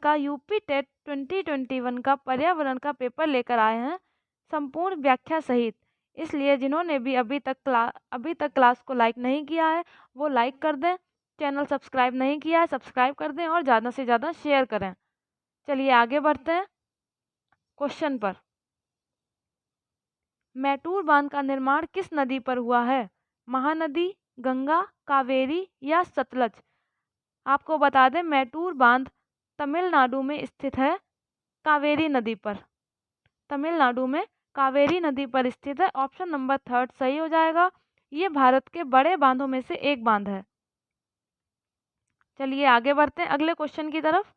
का UP TET 2021 का पर्यावरण का पेपर लेकर आए हैं, संपूर्ण व्याख्या सहित। इसलिए जिन्होंने भी अभी तक क्लास को लाइक नहीं किया है वो लाइक कर दें, चैनल सब्सक्राइब नहीं किया है सब्सक्राइब कर दें और ज़्यादा से ज़्यादा शेयर करें। चलिए आगे बढ़ते हैं क्वेश्चन पर। मैटूर बांध का निर्माण किस नदी पर हुआ है? महानदी, गंगा, कावेरी या सतलज? आपको बता दें मैटूर बांध तमिलनाडु में स्थित है, कावेरी नदी पर। तमिलनाडु में कावेरी नदी पर स्थित है। ऑप्शन नंबर थर्ड सही हो जाएगा। ये भारत के बड़े बांधों में से एक बांध है। चलिए आगे बढ़ते हैं अगले क्वेश्चन की तरफ।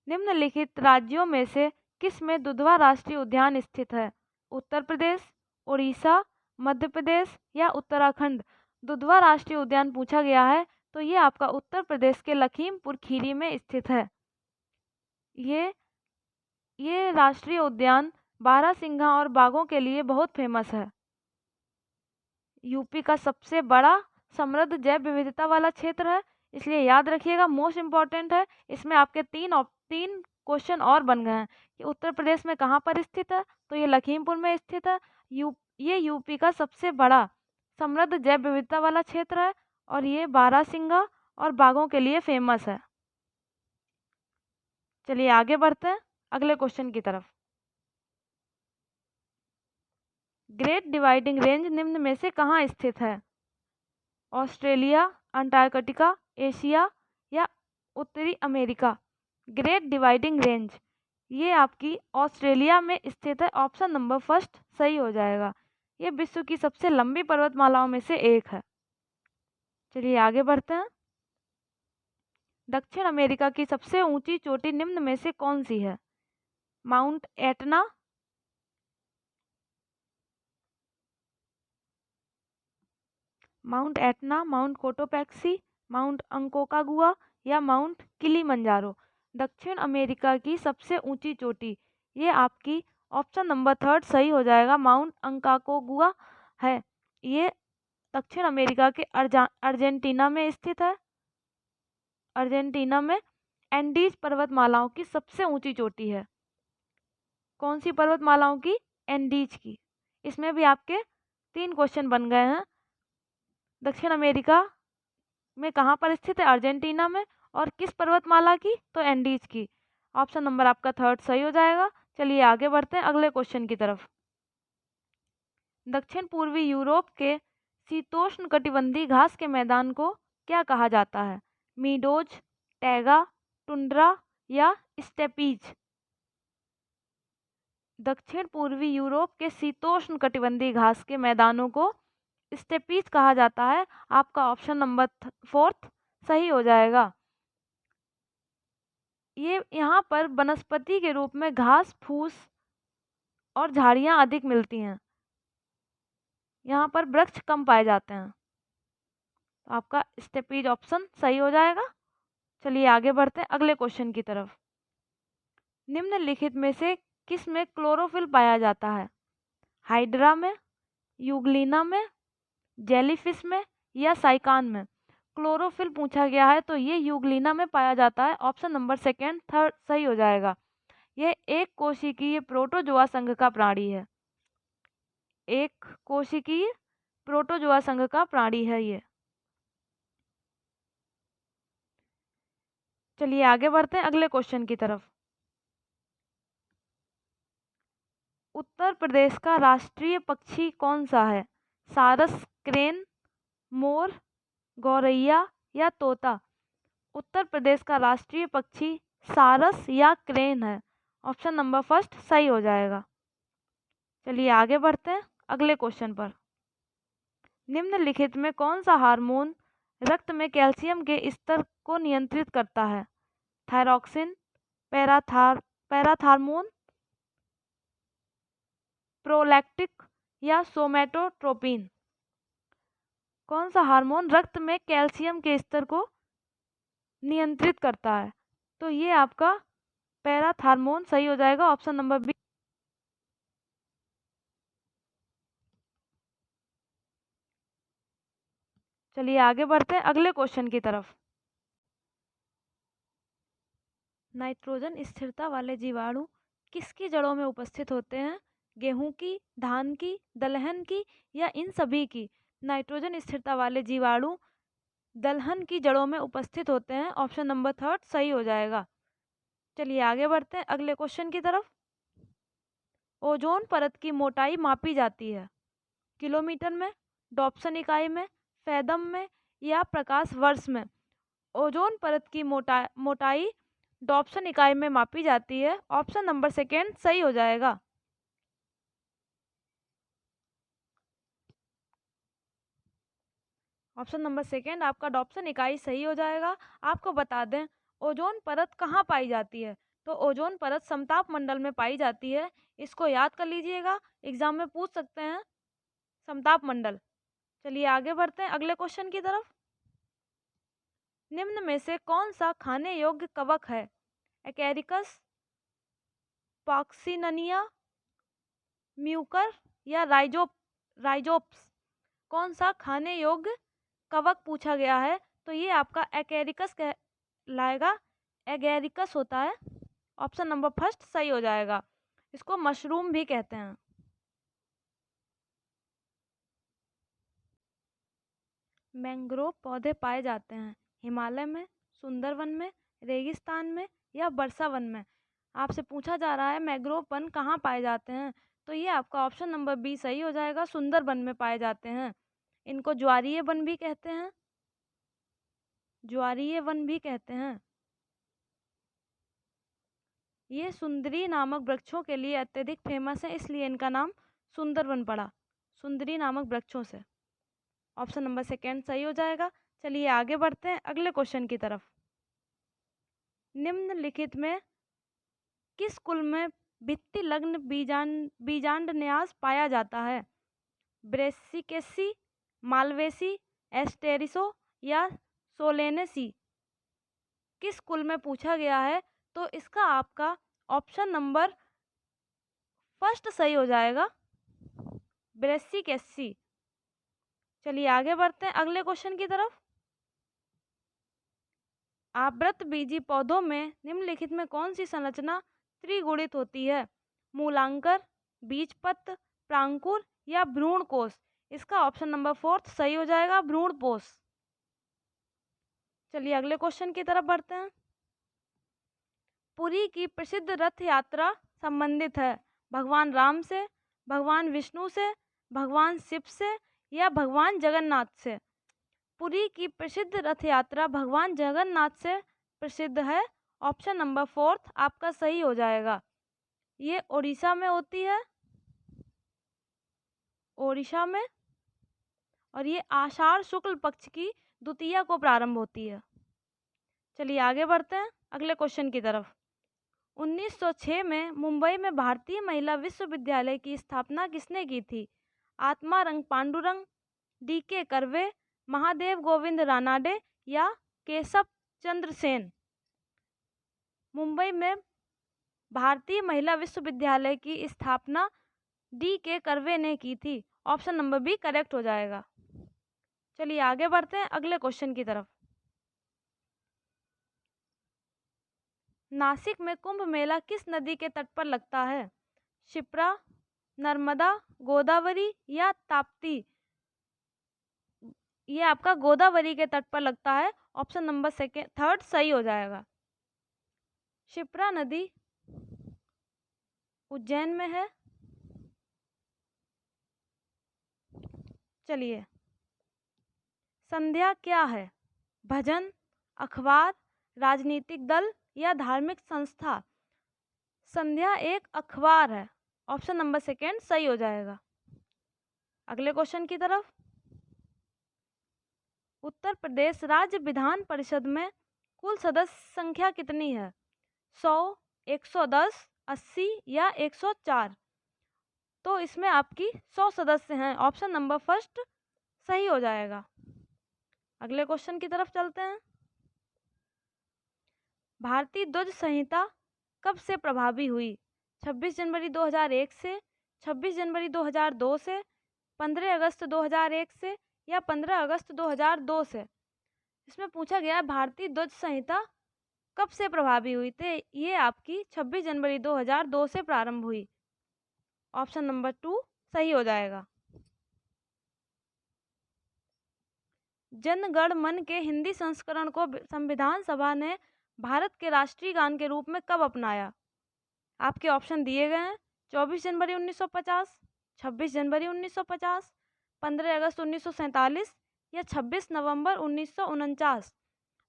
निम्नलिखित राज्यों में से किस में दुधवा राष्ट्रीय उद्यान स्थित है? उत्तर प्रदेश, उड़ीसा, मध्य प्रदेश या उत्तराखंड? दुधवा राष्ट्रीय उद्यान पूछा गया है तो ये आपका उत्तर प्रदेश के लखीमपुर खीरी में स्थित है। ये राष्ट्रीय उद्यान बारहसिंघा और बाघों के लिए बहुत फेमस है। यूपी का सबसे बड़ा समृद्ध जैव विविधता वाला क्षेत्र है, इसलिए याद रखिएगा, मोस्ट इम्पॉर्टेंट है। इसमें आपके तीन क्वेश्चन और बन गए हैं कि उत्तर प्रदेश में कहाँ पर स्थित है, तो ये लखीमपुर में स्थित है। ये यूपी का सबसे बड़ा समृद्ध जैव विविधता वाला क्षेत्र है और ये बारहसिंघा और बाघों के लिए फेमस है। चलिए आगे बढ़ते हैं अगले क्वेश्चन की तरफ। ग्रेट डिवाइडिंग रेंज निम्न में से कहाँ स्थित है? ऑस्ट्रेलिया, अंटार्कटिका, एशिया या उत्तरी अमेरिका? ग्रेट डिवाइडिंग रेंज ये आपकी ऑस्ट्रेलिया में स्थित है। ऑप्शन नंबर फर्स्ट सही हो जाएगा। ये विश्व की सबसे लंबी पर्वतमालाओं में से एक है। चलिए आगे बढ़ते हैं। दक्षिण अमेरिका की सबसे ऊंची चोटी निम्न में से कौन सी है? Mount Etna, mount Cotopaxi, mount Aconcagua या माउंट किलिमंजारो? दक्षिण अमेरिका की सबसे ऊंची चोटी ये आपकी ऑप्शन नंबर थर्ड सही हो जाएगा, माउंट अंकाकोगुआ है। ये दक्षिण अमेरिका के अर्जेंटीना में स्थित है। अर्जेंटीना में एंडीज पर्वतमालाओं की सबसे ऊंची चोटी है। कौन सी पर्वतमालाओं की? एंडीज की। इसमें भी आपके 3 क्वेश्चन बन गए हैं। दक्षिण अमेरिका में कहाँ पर स्थित है? अर्जेंटीना में। और किस पर्वतमाला की? तो एंडीज की। ऑप्शन नंबर आपका थर्ड सही हो जाएगा। चलिए आगे बढ़ते हैं अगले क्वेश्चन की तरफ। दक्षिण पूर्वी यूरोप के शीतोष्ण कटिबंधीय घास के मैदान को क्या कहा जाता है? मीडोज, टैगा, टुंड्रा या स्टेपीज? दक्षिण पूर्वी यूरोप के शीतोष्ण कटिबंधीय घास के मैदानों को स्टेपीज कहा जाता है। आपका ऑप्शन नंबर फोर्थ सही हो जाएगा। ये यहाँ पर वनस्पति के रूप में घास फूस और झाड़ियाँ अधिक मिलती हैं। यहाँ पर वृक्ष कम पाए जाते हैं। तो आपका स्टेपीज ऑप्शन सही हो जाएगा। चलिए आगे बढ़ते हैं अगले क्वेश्चन की तरफ। निम्नलिखित में से किस में क्लोरोफिल पाया जाता है? हाइड्रा में, यूग्लिना में, जेलीफिश में या साइकान में? क्लोरोफिल पूछा गया है तो ये यूग्लिना में पाया जाता है। ऑप्शन नंबर सेकेंड थर्ड सही हो जाएगा। यह एक कोशिकीय प्रोटोजोआ संघ का प्राणी है। एक कोशिकीय प्रोटोजोआ संघ का प्राणी है ये। चलिए आगे बढ़ते हैं अगले क्वेश्चन की तरफ। उत्तर प्रदेश का राष्ट्रीय पक्षी कौन सा है? सारस, क्रेन, मोर, गौरैया या तोता? उत्तर प्रदेश का राष्ट्रीय पक्षी सारस या क्रेन है। ऑप्शन नंबर फर्स्ट सही हो जाएगा। चलिए आगे बढ़ते हैं अगले क्वेश्चन पर। निम्नलिखित में कौन सा हार्मोन रक्त में कैल्शियम के स्तर को नियंत्रित करता है? थायरॉक्सिन, पैराथार्मोन, प्रोलैक्टिक या सोमैटोट्रोपिन? कौन सा हार्मोन रक्त में कैल्शियम के स्तर को नियंत्रित करता है? तो ये आपका पैराथार्मोन सही हो जाएगा। Option number B. चलिए आगे बढ़ते हैं अगले क्वेश्चन की तरफ। नाइट्रोजन स्थिरता वाले जीवाणु किसकी जड़ों में उपस्थित होते हैं? गेहूं की, धान की, दलहन की या इन सभी की? नाइट्रोजन स्थिरता वाले जीवाणु दलहन की जड़ों में उपस्थित होते हैं। ऑप्शन नंबर थर्ड सही हो जाएगा। चलिए आगे बढ़ते हैं अगले क्वेश्चन की तरफ। ओजोन परत की मोटाई मापी जाती है किलोमीटर में, डॉप्सन इकाई में, फैदम में या प्रकाश वर्ष में? ओजोन परत की मोटाई डॉप्सन इकाई में मापी जाती है। ऑप्शन नंबर सेकेंड सही हो जाएगा। ऑप्शन नंबर सेकेंड आपका डॉप्सन इकाई सही हो जाएगा। आपको बता दें ओजोन परत कहाँ पाई जाती है, तो ओजोन परत समताप मंडल में पाई जाती है। इसको याद कर लीजिएगा, एग्जाम में पूछ सकते हैं समताप मंडल। चलिए आगे बढ़ते हैं अगले क्वेश्चन की तरफ। निम्न में से कौन सा खाने योग्य कवक है? एकैरिकस, पॉक्सीननिया, म्यूकर या राइजोप्स? कौन सा खाने योग्य कवक पूछा गया है? तो ये आपका एकैरिकस कहलाएगा। एगैरिकस होता है। ऑप्शन नंबर फर्स्ट सही हो जाएगा। इसको मशरूम भी कहते हैं। मैंग्रोव पौधे पाए जाते हैं हिमालय में, सुंदरवन में, रेगिस्तान में या वर्षावन में? आपसे पूछा जा रहा है मैंग्रोव वन कहाँ पाए जाते हैं, तो ये आपका ऑप्शन नंबर बी सही हो जाएगा। सुंदरवन में पाए जाते हैं। इनको ज्वारीय वन भी कहते हैं, ज्वारीय वन भी कहते हैं। ये सुंदरी नामक वृक्षों के लिए अत्यधिक फेमस है, इसलिए इनका नाम सुंदरवन पड़ा, सुंदरी नामक वृक्षों से। ऑप्शन नंबर सेकेंड सही हो जाएगा। चलिए आगे बढ़ते हैं अगले क्वेश्चन की तरफ। निम्नलिखित में किस कुल में भित्ति लग्न बीजांडन्यास पाया जाता है? ब्रेसिकेसी, मालवेसी, एस्टेरिसो या सोलेनेसी? किस कुल में पूछा गया है, तो इसका आपका ऑप्शन नंबर फर्स्ट सही हो जाएगा, ब्रेसिकेसी। चलिए आगे बढ़ते हैं अगले क्वेश्चन की तरफ। आवृतबीजी पौधों में निम्नलिखित में कौन सी संरचना त्रिगुणित होती है? मूलांकर, बीजपत्र, प्रांकुर या भ्रूणकोश? इसका ऑप्शन नंबर फोर्थ सही हो जाएगा, भ्रूणकोश। चलिए अगले क्वेश्चन की तरफ बढ़ते हैं। पुरी की प्रसिद्ध रथ यात्रा संबंधित है भगवान राम से, भगवान विष्णु से, भगवान शिव से या भगवान जगन्नाथ से? पुरी की प्रसिद्ध रथ यात्रा भगवान जगन्नाथ से प्रसिद्ध है। ऑप्शन नंबर फोर्थ आपका सही हो जाएगा। ये उड़ीसा में होती है, ओडिशा में, और ये आषाढ़ शुक्ल पक्ष की द्वितीया को प्रारंभ होती है। चलिए आगे बढ़ते हैं अगले क्वेश्चन की तरफ। 1906 में मुंबई में भारतीय महिला विश्वविद्यालय की स्थापना किसने की थी? आत्मारंग पांडुरंग, डी.के. कर्वे, महादेव गोविंद रानाडे या केशव चंद्र सेन? मुंबई में भारतीय महिला विश्वविद्यालय की स्थापना डी.के. कर्वे ने की थी। ऑप्शन नंबर बी करेक्ट हो जाएगा। चलिए आगे बढ़ते हैं अगले क्वेश्चन की तरफ। नासिक में कुंभ मेला किस नदी के तट पर लगता है? शिप्रा, नर्मदा, गोदावरी या ताप्ती? ये आपका गोदावरी के तट पर लगता है। ऑप्शन नंबर थर्ड सही हो जाएगा। शिप्रा नदी उज्जैन में है। चलिए, संध्या क्या है? भजन, अखबार, राजनीतिक दल या धार्मिक संस्था? संध्या एक अखबार है। ऑप्शन नंबर सेकेंड सही हो जाएगा। अगले क्वेश्चन की तरफ। उत्तर प्रदेश राज्य विधान परिषद में कुल सदस्य संख्या कितनी है? 100, 110, 80 या 104? तो इसमें आपकी 100 सदस्य हैं। ऑप्शन नंबर फर्स्ट सही हो जाएगा। अगले क्वेश्चन की तरफ चलते हैं। भारतीय ध्वज संहिता कब से प्रभावी हुई? 26 जनवरी 2001 से, 26 जनवरी 2002 से, 15 अगस्त 2001 से या 15 अगस्त 2002 से? इसमें पूछा गया भारतीय ध्वज संहिता कब से प्रभावी हुई थे? ये आपकी 26 जनवरी 2002 से प्रारंभ हुई। ऑप्शन नंबर 2 सही हो जाएगा। जन गण मन के हिंदी संस्करण को संविधान सभा ने भारत के राष्ट्रीय गान के रूप में कब अपनाया? आपके ऑप्शन दिए गए हैं। 24 जनवरी 1950, 26 जनवरी 1950, 15 अगस्त 1947 या 26 नवंबर 1949।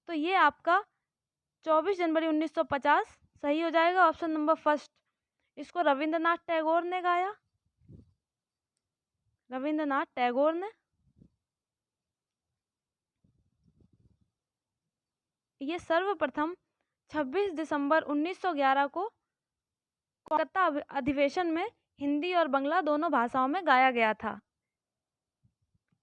तो ये आपका 24 जनवरी 1950 सही हो जाएगा। Option number first. इसको रविंद्रनाथ टैगोर ने गाया। रविंद्रनाथ टैगोर ने। ये सर्वप्रथम 26 दिसंबर 1911 को कोलकाता अधिवेशन में हिंदी और बांग्ला दोनों भाषाओं में गाया गया था।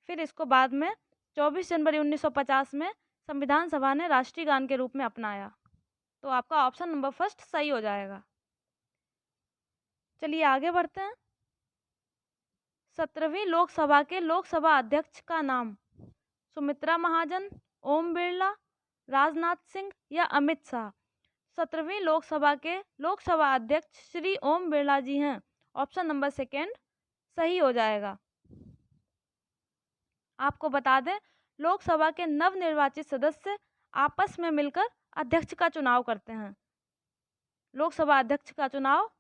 फिर इसको बाद में 24 जनवरी 1950 में संविधान सभा ने राष्ट्रीय गान के रूप में अपनाया। तो आपका ऑप्शन नंबर फर्स्ट सही हो जाएगा। चलिए आगे बढ़ते हैं। 17वीं लोकसभा के लोकसभा अध्यक्ष का नाम? सुमित्रा महाजन, ओम बिरला, राजनाथ सिंह या अमित शाह? 17वीं लोकसभा के लोकसभा अध्यक्ष श्री ओम बिरला जी हैं। ऑप्शन नंबर सेकेंड सही हो जाएगा। आपको बता दें, लोकसभा के नवनिर्वाचित सदस्य आपस में मिलकर अध्यक्ष का चुनाव करते हैं। लोकसभा अध्यक्ष का चुनाव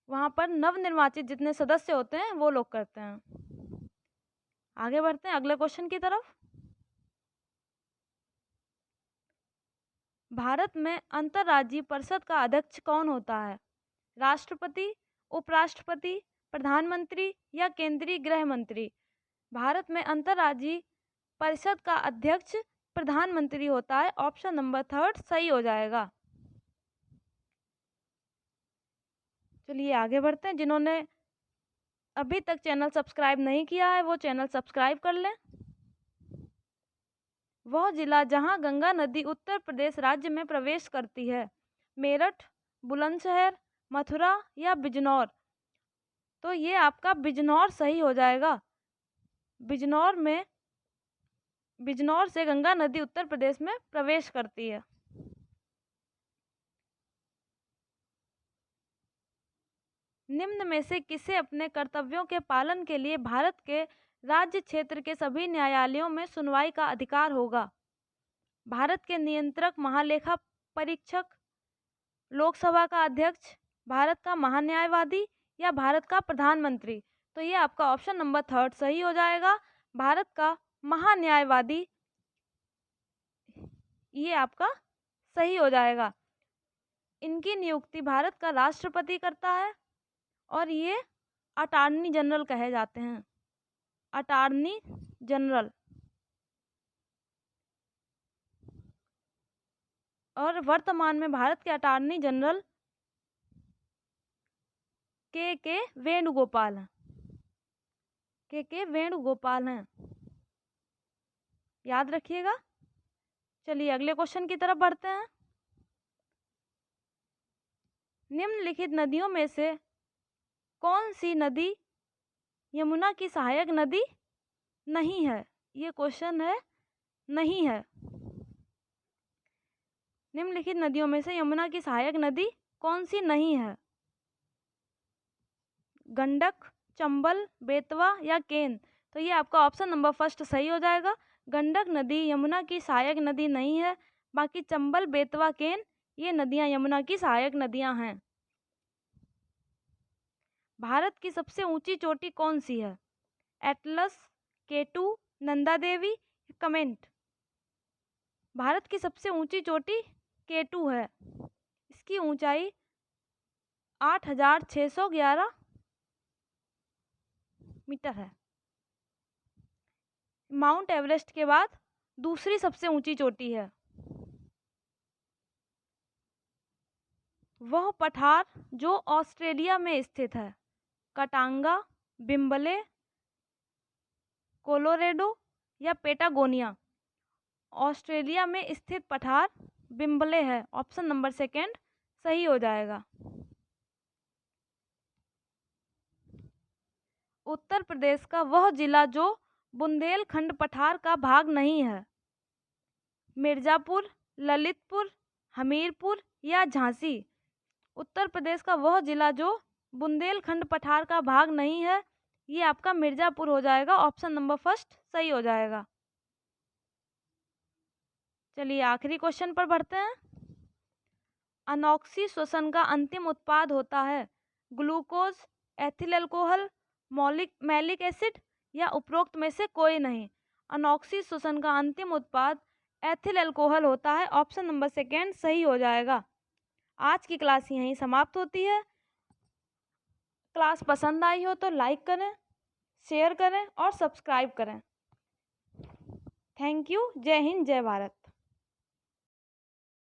वहाँ पर नवनिर्वाचित जितने सदस्य होते हैं वो लोग करते हैं। आगे बढ़ते हैं अगले क्वेश्चन की तरफ। भारत में अंतर्राज्यीय परिषद का अध्यक्ष कौन होता है? राष्ट्रपति, उपराष्ट्रपति, प्रधानमंत्री या केंद्रीय गृह मंत्री? भारत में अंतर्राज्यीय परिषद का अध्यक्ष प्रधानमंत्री होता है। ऑप्शन नंबर थर्ड सही हो जाएगा। चलिए आगे बढ़ते हैं। जिन्होंने अभी तक चैनल सब्सक्राइब नहीं किया है वो चैनल सब्सक्राइब कर लें। वह जिला जहां गंगा नदी उत्तर प्रदेश राज्य में प्रवेश करती है? मेरठ, बुलंदशहर, मथुरा या बिजनौर? तो ये आपका बिजनौर सही हो जाएगा। बिजनौर से गंगा नदी उत्तर प्रदेश में प्रवेश करती है। निम्न में से किसे अपने कर्तव्यों के पालन के लिए भारत के राज्य क्षेत्र के सभी न्यायालयों में सुनवाई का अधिकार होगा? भारत के नियंत्रक महालेखा परीक्षक, लोकसभा का अध्यक्ष, भारत का महान्यायवादी या भारत का प्रधानमंत्री? तो ये आपका ऑप्शन नंबर थर्ड सही हो जाएगा। भारत का महान्यायवादी ये आपका सही हो जाएगा। इनकी नियुक्ति भारत का राष्ट्रपति करता है और ये अटॉर्नी जनरल कहे जाते हैं। Attorney general. और वर्तमान में भारत के अटॉर्नी जनरल के वेणुगोपाल हैं। के वेणुगोपाल हैं, याद रखिएगा। चलिए अगले क्वेश्चन की तरफ बढ़ते हैं। निम्नलिखित नदियों में से कौन सी नदी यमुना की सहायक नदी नहीं है? ये क्वेश्चन है, नहीं है। निम्नलिखित नदियों में से यमुना की सहायक नदी कौन सी नहीं है? गंडक, चंबल, बेतवा या केन? तो ये आपका ऑप्शन नंबर फर्स्ट सही हो जाएगा। गंडक नदी यमुना की सहायक नदी नहीं है। बाकी चंबल, बेतवा, केन ये नदियां यमुना की सहायक नदियां हैं। भारत की सबसे ऊंची चोटी कौन सी है? Atlas, केटू, Nanda Devi, comment? भारत की सबसे ऊंची चोटी केटू है। इसकी ऊंचाई 8,611 मीटर है। माउंट एवरेस्ट के बाद दूसरी सबसे ऊंची चोटी है। वह पठार जो ऑस्ट्रेलिया में स्थित है? कटांगा, बिम्बले, कोलोरेडो या पेटागोनिया? ऑस्ट्रेलिया में स्थित पठार बिम्बले है। ऑप्शन नंबर सेकेंड सही हो जाएगा। उत्तर प्रदेश का वह जिला जो बुंदेलखंड पठार का भाग नहीं है? मिर्जापुर, ललितपुर, हमीरपुर या झांसी? उत्तर प्रदेश का वह जिला जो बुंदेलखंड पठार का भाग नहीं है, ये आपका मिर्जापुर हो जाएगा। ऑप्शन नंबर फर्स्ट सही हो जाएगा। चलिए आखिरी क्वेश्चन पर बढ़ते हैं। अनॉक्सी श्वसन का अंतिम उत्पाद होता है glucose, ethyl alcohol, malic acid या उपरोक्त में से कोई नहीं। अनॉक्सी श्वसन का अंतिम उत्पाद एथिल अल्कोहल होता है। ऑप्शन नंबर सेकेंड सही हो जाएगा। आज की क्लास यहीं समाप्त होती है। क्लास पसंद आई हो तो लाइक करें, शेयर करें और सब्सक्राइब करें। Thank you. जय हिंद, जय भारत।